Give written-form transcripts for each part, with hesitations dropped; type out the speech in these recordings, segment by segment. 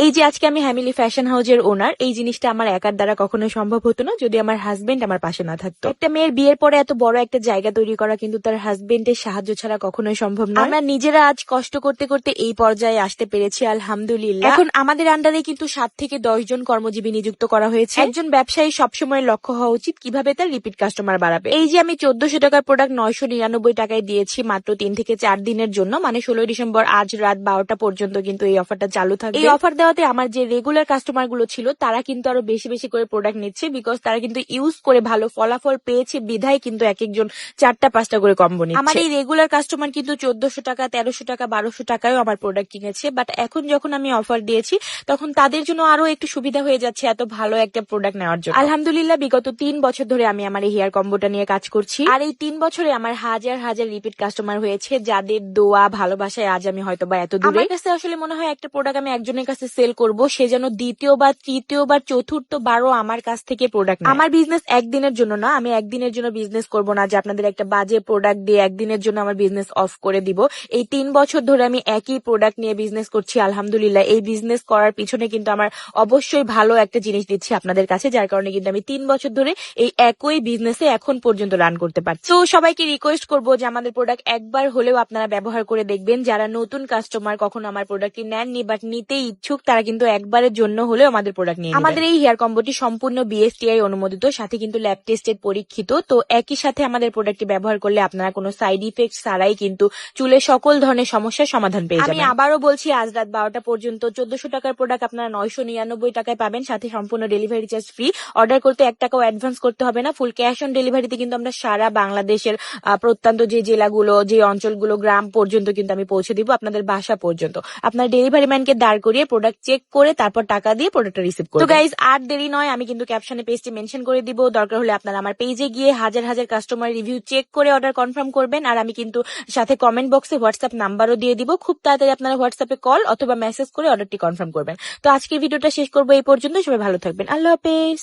এই যে আজকে আমি হ্যামিলি ফ্যাশন হাউজের ওনার, এই জিনিসটা আমার একার দ্বারা কখনো সম্ভব হতো না যদি আমার হাজবেন্ড আমার পাশে না থাকতো। একটা মেয়ের বিয়ের পরে এত বড় একটা জায়গা তৈরি করা কিন্তু তার হাজবেন্ডের সাহায্য ছাড়া কখনোই সম্ভব না। আমরা নিজেরা আজ কষ্ট করতে করতে এই পর্যায়ে আসতে পেরেছি, আলহামদুলিল্লাহ। এখন আমাদের আন্ডারে কিন্তু 7 থেকে 10 জন কর্মজীবী নিযুক্ত করা হয়েছে। একজন ব্যবসায়ী সবসময় লক্ষ্য হওয়া উচিত কিভাবে তার রিপিট কাস্টমার বাড়াবে। এই যে আমি 1400 টাকার প্রোডাক্ট 999 টাকায় দিয়েছি মাত্র 3 থেকে 4 দিনের জন্য, মানে 16 ডিসেম্বর আজ রাত 12টা পর্যন্ত কিন্তু এই অফারটা চালু থাকবে। এই অফার দেওয়াতে আমার যে রেগুলার কাস্টমার গুলো ছিল তারা কিন্তু আরো বেশি বেশি করে প্রোডাক্ট নিচ্ছে, বিকজ তারা কিন্তু ইউজ করে ভালো ফলাফল পেয়েছে বিধায় কিন্তু এক একজন 4টা 5টা করে কম্বো নিচ্ছে। আমার এই রেগুলার কাস্টমার কিন্তু 1400 টাকা 1300 টাকা 1200 টাকায়ও আমার প্রোডাক্ট কিনেছে, বাট এখন যখন আমি অফার দিয়েছি তখন তাদের জন্য আরো একটু সুবিধা হয়ে যাচ্ছে এত ভালো একটা প্রোডাক্ট নেওয়ার জন্য। আলহামদুলিল্লাহ বিগত 3 বছর ধরে আমি আমার এই হেয়ার কম্বোটা নিয়ে কাজ করছি, আর এই 3 বছরে আমার হাজার হাজার রিপিট কাস্টমার হয়েছে যাদের দোয়া ভালোবাসায় আজ আমি হয়তো বা এত দূরে। আমার কাছে আসলে মনে হয় একটা প্রোডাক্ট আমি একজনের কাছে সেল করব, সে যেন দ্বিতীয়বার তৃতীয়বার চতুর্থবারও আমার কাছ থেকে প্রোডাক্ট নেয়। আমার বিজনেস একদিনের জন্য না, আমি একদিনের জন্য বিজনেস করব না যে আপনাদের একটা বাজে প্রোডাক্ট দিয়ে একদিনের জন্য আমার বিজনেস অফ করে দিব। এই 3 বছর ধরে আমি একই প্রোডাক্ট নিয়ে বিজনেস করছি, আলহামদুলিল্লাহ। এই বিজনেস করার পিছনে কিন্তু আমার অবশ্যই ভালো একটা জিনিস দিচ্ছি আপনাদের কাছে, যার কারণে কিন্তু আমি 3 বছর ধরে এই একই বিজনেসে এখন পর্যন্ত রান করতে পারছি। তো সবাইকে রিকোয়েস্ট করবো যে আমাদের প্রোডাক্ট একবার হলেও আপনারা ব্যবহার করে দেখবেন। যারা নতুন কাস্টমার কখনো আমার প্রোডাক্টটি নেননি বাট নিতে ইচ্ছুক, তারা কিন্তু একবারের জন্য হলেও আমাদের প্রোডাক্ট নিয়ে নেবেন। আমাদের এই হেয়ার কম্বোটি সম্পূর্ণ বিএসটিআই অনুমোদিত, সাথে কিন্তু ল্যাব টেস্টেড পরীক্ষিত। তো একই সাথে আমাদের প্রোডাক্টটি ব্যবহার করলে আপনারা কোনো সাইড ইফেক্ট ছাড়াই কিন্তু চুলের সকল ধরনের সমস্যার সমাধান পেয়ে যাবেন। আমি আবারও বলছি, আজ রাত 12টা পর্যন্ত 1400 টাকার প্রোডাক্ট আপনারা 999 টাকায় পাবেন, সাথে সম্পূর্ণ ডেলিভারি চার্জ ফ্রি। অর্ডার করতে 1 টাকাও অ্যাডভান্স করতে হবে না, ফুল ক্যাশ অন ডেলিভারিতে কিন্তু আমরা সারা বাংলাদেশের প্রত্যন্ত যে জেলাগুলো, যে অঞ্চলগুলো, গ্রাম পর্যন্ত কিন্তু আমি পৌঁছে দিব, আপনাদের বাসা পর্যন্ত। আপনার ডেলিভারি ম্যানকে দাঁড় করিয়ে প্রোডাক্ট চেক করে তারপর টাকা দিয়ে প্রোডাক্টটা রিসিভ করবেন। তো গাইজ, আর দেরি নয়, আমি কিন্তু ক্যাপশনে পেজটি মেনশন করে দিব। দরকার হলে আপনারা আমার পেজে গিয়ে হাজার হাজার কাস্টমার রিভিউ চেক করে অর্ডার কনফার্ম করবেন। আর আমি কিন্তু সাথে কমেন্ট বক্সে হোয়াটসঅ্যাপ নাম্বারও দিয়ে দিব, খুব তাড়াতাড়ি আপনারা হোয়াটসঅ্যাপে কল অথবা মেসেজ করে অর্ডারটি কনফার্ম করবেন। তো আজকের ভিডিওটা শেষ করবো এই পর্যন্ত। সবাই ভালো থাকবেন, আল্লাহ হাফেজ।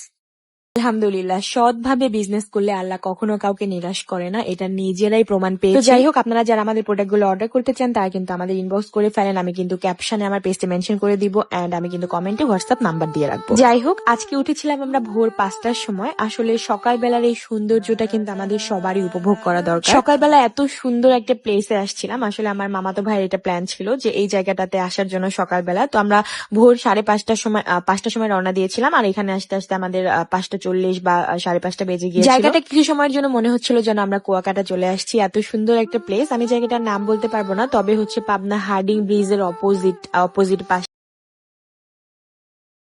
আলহামদুলিল্লাহ, সৎভাবে বিজনেস করলে আল্লাহ কখনো কাউকে নিরাশ করে না, এটা নিজেরাই প্রমাণ পেয়েছি। যাই হোক, আপনারা যারা আমাদের প্রোডাক্ট গুলো অর্ডার করতে চান তারা কিন্তু আমাদের ইনবক্স করে ফেলেন, আমি কিন্তু ক্যাপশনে আমার পেজটা মেনশন করে দিব, এন্ড আমি কিন্তু কমেন্টে হোয়াটসঅ্যাপ নাম্বার দিয়ে রাখবো। যাই হোক, আজকে উঠেছিলাম আমরা ভোর 5টার সময়। আসলে সকালবেলার এই সৌন্দর্যটা কিন্তু আমাদের সবারই উপভোগ করা দরকার। সকালবেলা এত সুন্দর একটা প্লেসে আসছিলাম, আসলে আমার মামাতো ভাইয়ের এটা প্ল্যান ছিল যে এই জায়গাটাতে আসার জন্য সকালবেলা। তো আমরা ভোর 5:30টার সময় 5টার সময় রওনা দিয়েছিলাম, আর এখানে আসতে আসতে আমাদের 5:40 বা 5:30 বেজে গিয়েছিল। জায়গাটা কিছু সময়ের জন্য মনে হচ্ছিল যেন আমরা কুয়াকাটা চলে আসছি, এত সুন্দর একটা প্লেস। আমি জায়গাটার নাম বলতে পারবো না, তবে হচ্ছে পাবনা হার্ডিং ব্রিজের অপোজিট পাশে